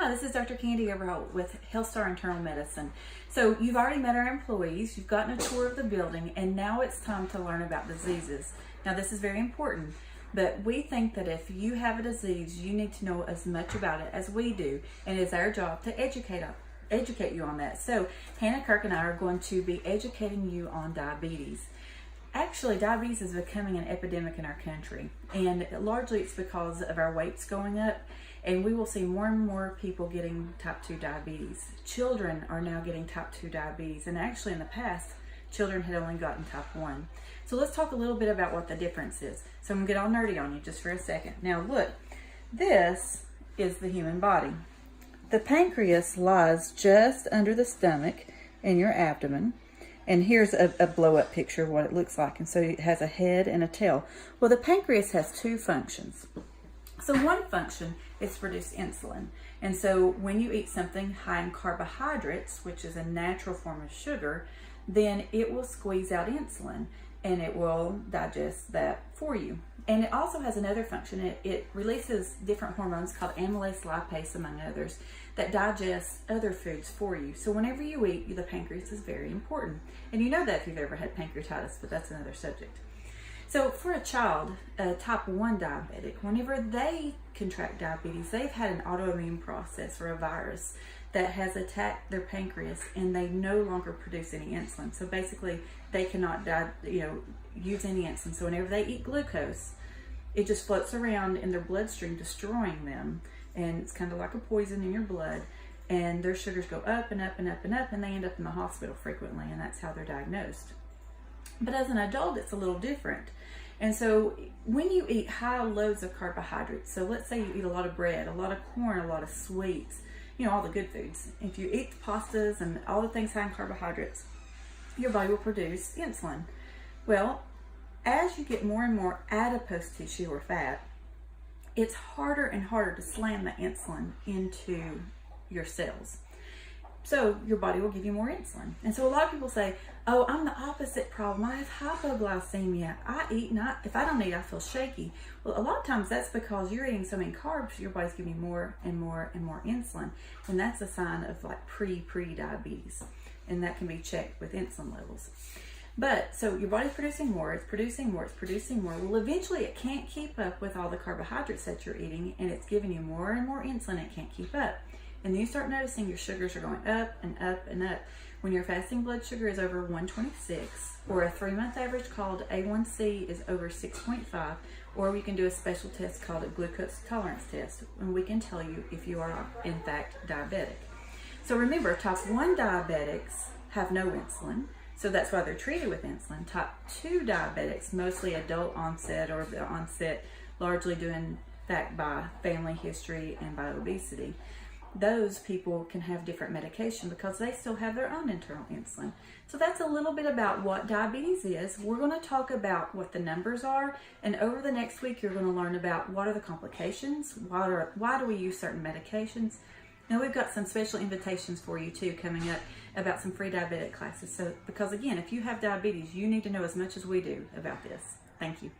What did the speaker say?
Hi, this is Dr. Candi Overholt with HealthStar Internal Medicine. So you've already met our employees, you've gotten a tour of the building, and now it's time to learn about diseases. Now this is very important, but we think that if you have a disease, you need to know as much about it as we do, and it's our job to educate you on that. So Hannah Kirk and I are going to be educating you on diabetes. Actually, diabetes is becoming an epidemic in our country, and largely it's because of our weights going up, and we will see more and more people getting type 2 diabetes. Children are now getting type 2 diabetes, and actually in the past, children had only gotten type 1. So let's talk a little bit about what the difference is. So I'm going to get all nerdy on you just for a second. Now look, this is the human body. The pancreas lies just under the stomach in your abdomen. And here's a blow-up picture of what it looks like. And so it has a head and a tail. Well, the pancreas has two functions. So one function is to produce insulin. And so when you eat something high in carbohydrates, which is a natural form of sugar, then it will squeeze out insulin and it will digest that for you. And it also has another function. It releases different hormones called amylase, lipase, among others, that digest other foods for you. So whenever you eat, the pancreas is very important. And you know that if you've ever had pancreatitis, but that's another subject. So for a child, a type 1 diabetic, whenever they contract diabetes, they've had an autoimmune process or a virus that has attacked their pancreas, and they no longer produce any insulin. So basically, they cannot use any insulin. So whenever they eat glucose, it just floats around in their bloodstream, destroying them. And it's kind of like a poison in your blood. And their sugars go up and up and up and up, and they end up in the hospital frequently, and that's how they're diagnosed. But as an adult, it's a little different. And so when you eat high loads of carbohydrates, so let's say you eat a lot of bread, a lot of corn, a lot of sweets, all the good foods. If you eat pastas and all the things high in carbohydrates, your body will produce insulin. Well, as you get more and more adipose tissue or fat, it's harder and harder to slam the insulin into your cells. So your body will give you more insulin. And so a lot of people say, oh, I'm the opposite problem. I have hypoglycemia. I eat, if I don't eat, I feel shaky. Well, a lot of times that's because you're eating so many carbs, your body's giving you more and more and more insulin. And that's a sign of like pre-diabetes. And that can be checked with insulin levels. But, so your body's producing more, it's producing more, it's producing more. Well, eventually it can't keep up with all the carbohydrates that you're eating, and it's giving you more and more insulin, it can't keep up. And then you start noticing your sugars are going up and up and up. When your fasting blood sugar is over 126, or a 3-month average called A1C is over 6.5, or we can do a special test called a glucose tolerance test, and we can tell you if you are in fact diabetic. So remember, type 1 diabetics have no insulin, so that's why they're treated with insulin. Type 2 diabetics, mostly adult onset, or the onset largely due in fact by family history and by obesity. Those people can have different medication because they still have their own internal insulin. So that's a little bit about what diabetes is. We're going to talk about what the numbers are, and over the next week you're going to learn about what are the complications, why do we use certain medications. Now we've got some special invitations for you too coming up about some free diabetic classes. So because again, if you have diabetes, you need to know as much as we do about this. Thank you.